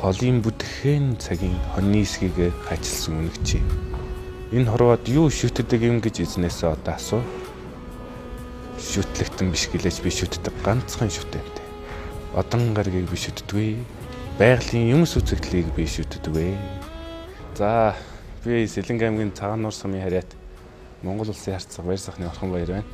Холын бүтгэхэн цагийн хоньны эсгийг хачилсан үнэгчий. Энэ хорвоод юу шүтдэг юм гэж эзнээсээ одоо асуу. Шүтлэгтэн биш гэлээж би шүтдэг ганцхан шүтэнтэй. Одон гаргийг би шүтдэгвэ. Байгалийн юмс үзэгдлийг би шүтдэгвэ. За би Сэлэнгэ аймгийн Цагаан нуур сумын харьяат Монгол улсын харьцаг Баяр сайхны Орхон баяр байна.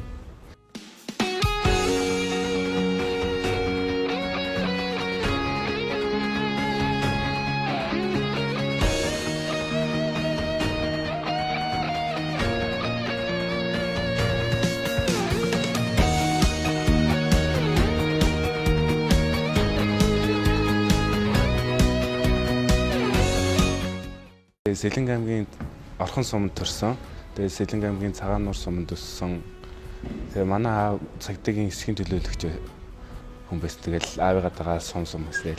Сэлэнгэ аймгийн Орхон суманд төрсөн. Тэгээд Сэлэнгэ аймгийн Цагаан нуур суманд өссөн. Тэгээд манай аав цагдаагийн эсхийн төлөөлөгч хүн байсан. Тэгэл аавыгаа сум гэсэл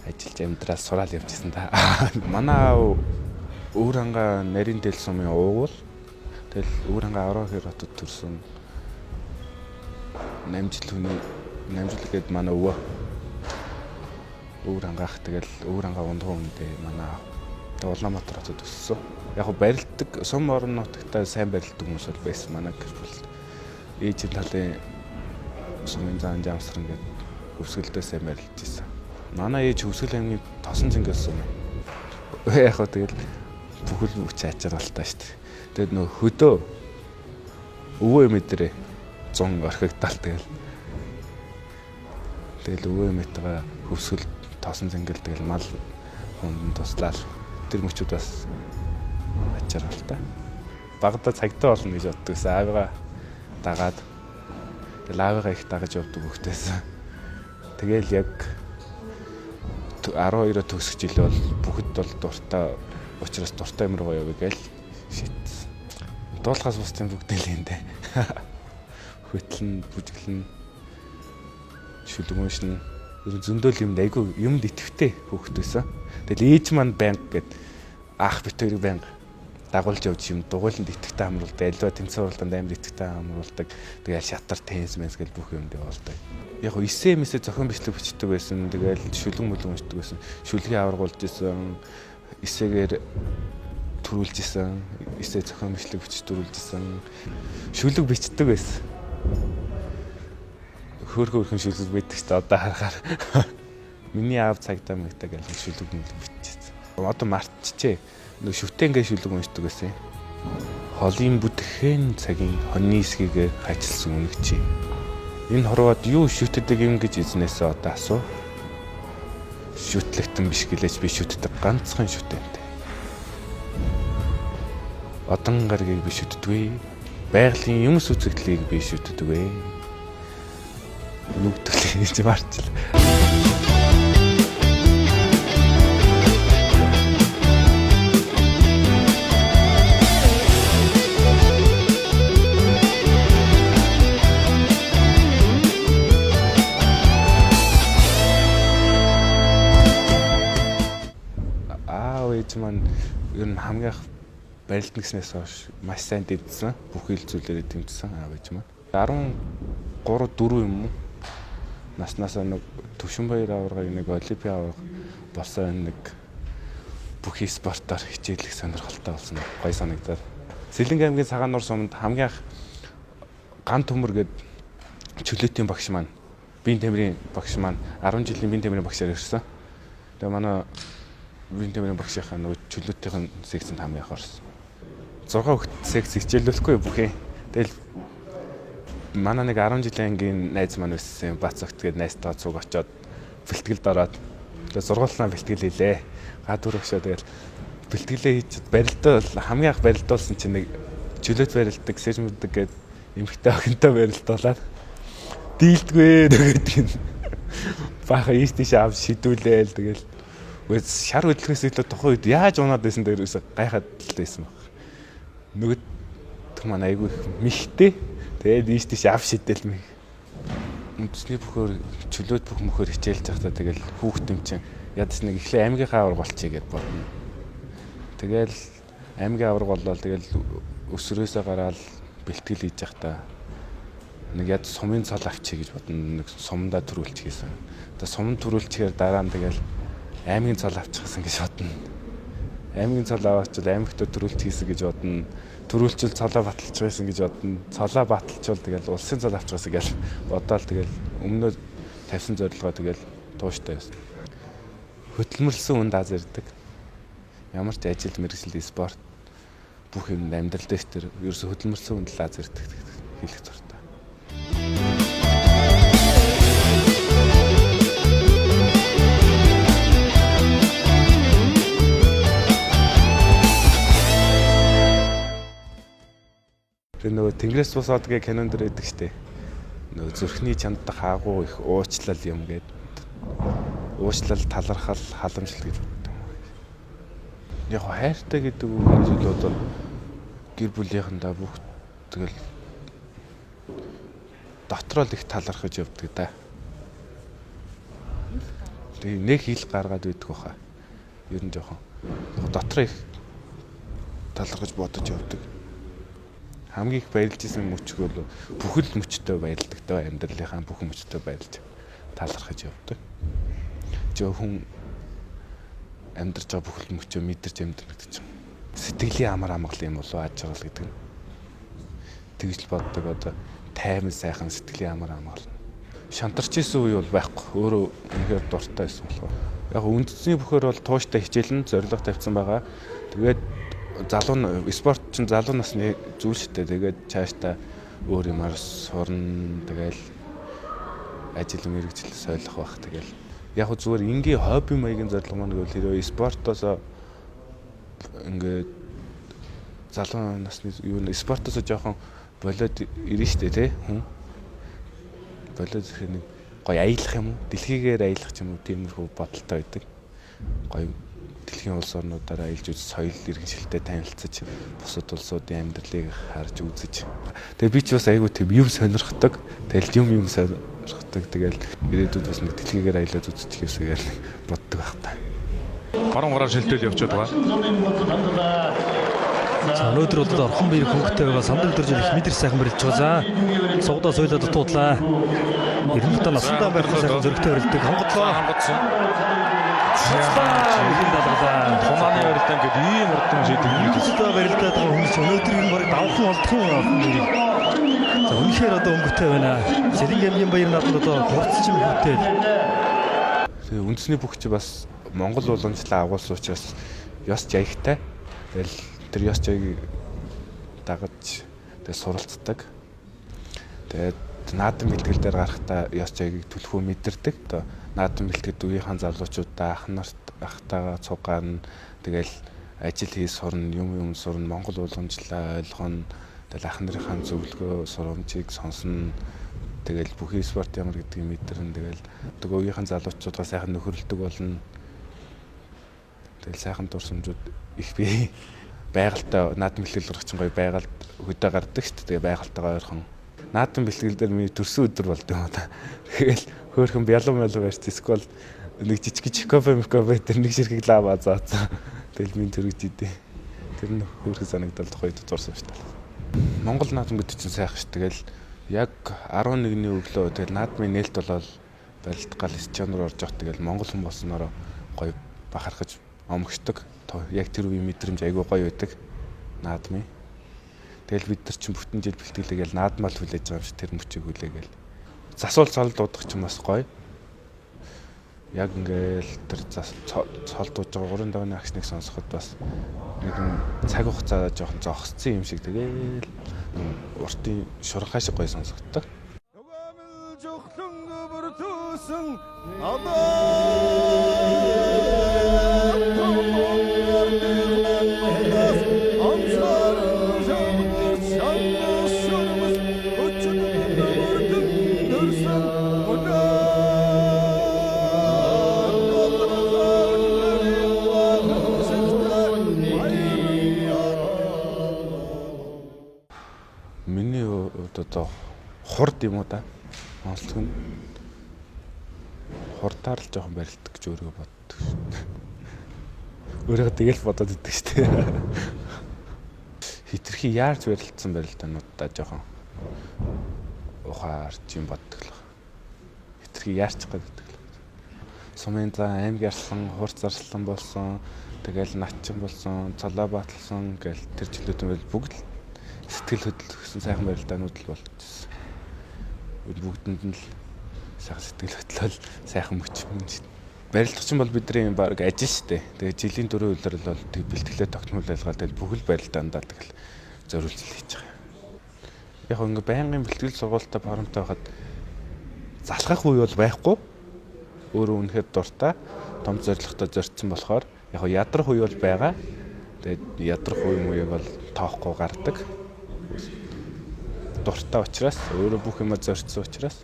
ажиллаж амьдрал сураал явжсэн та. Манай аав Өвөрханга нарийн дээл сумын уугуул. Тэгэл Өвөрханга Аврахир хотод төрсөн. Намжил гээд манай өвөө Өвөрхангаах тэгэл Өвөрханга ундгуу үндэ манай Улаанбаатар хотод өссөн. Яг го барилдаг сум орон нутагтаа сайн барилдаг хүмүүс бол байсан манай гэр бүл. Ээжийн талын сумын заан жамсран гээд өвсгөлдөө сайн барилж ирсэн. Манай ээж Өвсгөл аймгийн Тосон Цэнгээс сум. Яг го тэгэл бүхэл бүч ачаалалтай шүү дээ. Тэгээд нөө хөдөө өвөө мэдэрээ 100 орхигдал тэгэл өвөө мэдтэйгээ Өвсгөл Тосон Цэнгэл тэгэл мал хүнд туслаад тэр мөчүүд бас ачаалалтай. Багада цагтаа болно гэж боддог гэсэн аавыгаа дагаад тэгэл аавыгаа их дагаж явдаг хөхтэйс. Тэгэл яг 12-оо төгсөх жил бол бүхэд бол дуртай учраас дуртай юм руу явъя гээл шийдсэн. Дуулахаас бусдын бүгд л юм дээ. Хөтлөн, бүжиглэн, шүлгүүшин зөндөөл юм айгу юмд итгэвтэй хөхтэйсэн. Тэгэл ээж маань банк гээд ах бит хоёрыг банк дагуулж явж юм дугуйланд итгэвтэй хамруулдаг. Альва тэмцээн уралдаанд амар итгэвтэй хамруулдаг. Тэгэл шатар тенс мэнс гэл бүх юм явуулдаг. Яг го эсэмээсээ зохион бичлэг бичдэг байсан. Тэгэл шүлгэн мөлгөн бичдэг байсан. Шүлгийг аваргуулж исэн. Эсээгээр төрүүлж исэн. Эсээ зохион бичлэг бичиж төрүүлж исэн. Шүлэг бичдэг байсан. Хөөрхөн шүлэг байдаг ч одоо харахаар миний аав цагдаа мэгтэй гэл шүлэг биччихсэн. Одоо мартчихжээ. Нөө шүтэнгээ шүлэг уншдаг байсан. Холын бүтгэхэн цагийн хоньны эсгийг хачилсан үнэгчий. Энэ хорвоод юу шүтдэг юм гэж эзнээсээ одоо асуу. Шүтлэгтэн биш гэлээж би шүтдэг ганцхан шүтэнтэй. Одон гаргийг би шүтдэгвэ. Байгалийн юмс үзэгдлийг би шүтдэгвэ. Нүгдэл гэж марчлаа. Ээж маань ер нь хамгийн барилт нэгснээс хойш маш сайн дэвдсэн. Бүх ил зүйлээрээ дэмжсэн аав ээж маань. 13-4 юм уу? Наснасаа нэг Төвшин баяр аварга нэг олимпиад аварга болсон нэг бүх спортоор хичээлэх сонирхолтой болсон. Гоё санагдаад. Сэлэнгэ аймгийн Цагаан нуур суманд хамгийн анх ган төмөр гээд чөлөөтийн багш маань биеийн тамирын багш маань 10 жилийн биеийн тамирын багшаар ирсэн. Тэгээ манай биеийн тамирын багшийнхаа нөгөө чөлөөтийн секцэнд хамгийн анх орсон. 6 хүүхэд секц хичээлүүлэхгүй бүхий. Тэгэл манай нэг 10 жилийн ангийн найз маань байсан Бацогт гээд найзтайгаа цуг очоод бэлтгэлд ороод тэгээ сургуулийнхаа бэлтгэл хийлээ. Гадуур өгшөө тэгэл бэлтгэлээ хийж барилдаа хамгийн анх барилдуулсан чинь нэг чөлөөт барилдаг, сэжмүддэг гээд эмхтэй охинтой барилдуулаад дийлдэгвэ гэдэг юм. Бааха ийш тийш авч шидүүлээл тэгэл шар хөдөлгөөс илүү тухайн үед яаж унаад байсан дээр үсэ гайхаад л байсан баг. Нөгөөд манай айгүй михтэй. Тэгээд ийш тийш ав шидэл мэг. Үндэсний бөхөр чөлөөт бүх мөхөр хичээлж байхдаа тэгэл хүүхдэн чинь ядс нэг ихлэ аймгийнхаа аварга болчихъя гэж бодно. Тэгэл аймгийн аварга боллоо тэгэл өсрөөсөө гараад бэлтгэл хийж байхдаа нэг яд сумын цол авчий гэж бодно. Нэг сумдаа төрүүлчихсэн. Тэгээ сумд төрүүлчихээр дараа нь тэгэл аймгийн цол авчихсан гэж бодно. Аймгийн цол аваачвал аймагтаа төрүүлчихсэн гэж бодно. Төрүүлчил цолоо баталж байсан гэж бодно. Цолоо баталчвал тэгэл улсын цол авчихсан гэж бодоол тэгэл өмнөө тавьсан зорилгоо тэгэл тууштай байсан. Хөдөлмөрлсөн үнд аз ирдэг. Ямар ч ажил мэргэжил спорт бүх юм амьдрал дээр тэр ерөөсө хөдөлмөрлсөн үнд л аз ирдэг хэлэх зуртай. Тэр нөгөө Тэнгэрээс бус одгийн кинон дэр байдаг штэ. Нөгөө зүрхний чандах агуу их уучлал юм гээд уучлал талархал халамжлал гэж боддог. Яг хайртай гэдэг үгээр л одоо гэр бүлийнхэндээ бүх тэгэл дотроо л их талархаж явдаг да. Тэгээ нэг хил гаргаад байдаг баха. Ер нь жоохон дотроо их талархаж бодож явдаг. Хамгийн их баярлж исэн мөчгөө л бүхэл мөчтэй баярлдаг даа амьдралынхаа бүх мөчтэй баярлж талархаж явдаг. Зөвхөн амьдарч байгаа бүхэл мөчөө мэдэрч амьдардаг гэж. Сэтгэлийн амар амгалан юм болов аж аргал гэдэг нь. Тэгж л боддог одоо тайван сайхан сэтгэлийн амар амгалан. Шантарч исэн үе бол байхгүй. Өөрөө үнэхээр дуртай байсан болохоор. Яг үндэсний бүхээр бол тууштай хичээлэн зорилго тавьсан байгаа. Тэгээд залуу спорт чинь залуу насны зүйл шүү дээ. Тэгээд цаашдаа өөр юмар сурна. Тэгэл ажил мэргэжил солих бах. Тэгэл яг зүгээр ингийн хобби маягийн зорилго маань гэвэл хэрвээ спортоос ингээд залуу насны юу н спортоос жоохон болоод ирнэ шүү дээ тий. Болоод ирэх нэг гоё аялах юм уу? Дэлхийгээр аялах юм уу? Тиймэрхүү бодолтой байдаг. Гоё дэлхийн улс орнуудаараа аялж үз соёл иргэншилтэд танилцж бусад улсуудын амьдралыг харж үзэж. Тэгээ би ч бас айгүй тийм юм сонирхдаг. Тэгэл юм сонирхдаг. Тэгэл ирээдүйд бас нэг дэлхийгээр аялаад үзчих юмсгээл боддог байх та. Баруун гараар шилтэл явчихад байгаа. За өнөөдөр бол орхон биеэр хөнгөтэй байгаа сандал дөржил их мэдэр сайхан барилж байгаа. За сугдаа соёлоод дутуудлаа. 90 та настай байх сайхан зөрөгтэй барилдаг хонгодлоо. Томаны барилдаан гэдэг ийм урдан шийдэг юм. Өчигдөр барилдаад байгаа хүмүүс өнөөдөр энэ барыг давхан олдох юм байна. За үнэхээр одоо өнгөтэй байна. Сэлэнгийн баяр наадад одоо хурцчин хөтэй. Тэгээ үндэсний бүгч бас Монгол уламжлалаа агуулсан учраас ёс жаягтай. Тэгэл тэр ёс жаягийг дагаж тэгээ суралцдаг. Тэгээд наадам бэлтгэл дээр гарахтаа ёс жаягийг түлхүү мэдэрдэг. Одоо наадам бэлтгэд үеийнхэн залуучуудаа ах нарт ахтайгаа цугаана. Тэгэл ажил хий сурна, юм сурна, Монгол уламжлалаа ойлгоно. Тэгэл ах нарынхаа зөвлөгөө сурамжийг сонсно. Тэгэл бүхий спорт ямар гэдгийг мэдэрнэ. Тэгэл тэгээ үеийнхэн залуучуудаа сайхан нөхөрлөдөг болно. Тэгэл сайхан дурсамжууд их бий. Байгальтай наадам бэлтгэл гарах чинь гоё байгальд хөдөө гардаг шүү дээ. Тэгээ байгальтайгаа ойрхон. Наадам бэлтгэл дээр миний төрсөн өдөр болдог юм да. Тэгэл хөөхөн бялуу барьж эсвэл нэг жижиг кофе дээр нэг ширхэг лава заацсан. Тэгэл минь төрөж идэв. Тэр нь хөөхөн санагдал тухайд зурсан шүү дээ. Монгол наадам гэдэг чинь сайхан шүү. Тэгэл яг 11-ний өглөө тэгэл наадмын нээлт болол барилт гал стадион руу орж явах. Тэгэл монгол хүн болсноороо гоё бахархаж омгшдог. Яг тэр үеийн мэдрэмж айгүй гоё байдаг. Наадмын. Тэгэл бид нар чинь бүтэн жил бэлтгэлээгээл наадмал хүлээж байгаа юм шиг тэр мөчийг хүлээгээл. Засуул цол дуудах ч юм бас гоё. Яг ингээл тэр цол дуудаж байгаа 3 давны агшныг сонсоход бас нэгэн цаг хугацаа жоохон зогсцсон юм шиг тэгээл уртын шурхай шиг гоё сонсогддог. Миний одоо хурд юм уу да. Онцлог нь хурдаар л жоохон барилдаг гэж өөрөө боддог шүү. Өөрөө тэгэл бодоод идэг шүү дээ. Хитрхи яарч барилдсан барилдаануудаа жоохон ухаарч юм боддог л. Хитрхи яарчих гэдэг л. Сумын зан аймаг ярьсан, хурц зарслан болсон, тэгэл натчин болсон, цолоо баталсан гэл тэр жилүүд нь бүгд сэтгэл хөдлөлтсөн сайхан барилдаанууд л болж ирсэн. Бүгдэнд нь л сайхан сэтгэл хөдлөл, сайхан мөч юм шүү дээ. Барилдах чинь бол бидний баг ажил шүү дээ. Тэгээ жилийн 4 үйлрэл бол тэг бэлтгэлээ тогтмол байлгаад тэгэл бүхэл барилдаандаа тэгэл зориулцал хийж байгаа. Яг ингээ байнгын бэлтгэл сургуультай форумтай байхад залхах үе бол байхгүй. Өөрөө үнэхээр дуртай, том зорилготой зорьсон болохоор яг ядрах үе бол байгаа. Тэгээд ядрах үе мууийг бол тоохгүй гардаг. Дуртай учраас өөрөө бүх юмаа зорьсон учраас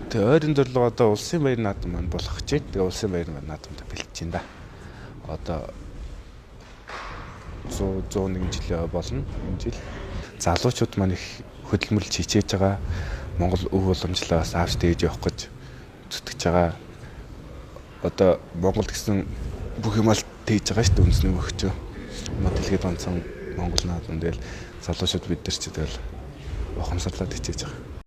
тэгээ ойрын зорилго одоо улсын баяр наадам маань болох гэж. Тэгээ улсын баяр наадамтай бэлтэж байна да. Одоо 101 жил болно энэ жил. Залуучууд маань их хөдөлмөрлж хичээж байгаа. Монгол өв уламжлалаа бас авч дээж явах гэж зүтгэж байгаа. Одоо Монгол гэсэн бүх юм ал тээж байгаа шүү дээ үндэсний өгчөө. Дэлхийд онцон Монгол наадам тэгэл залуучууд бид нар ч тэгэл ухамсарлаад хичээж байгаа.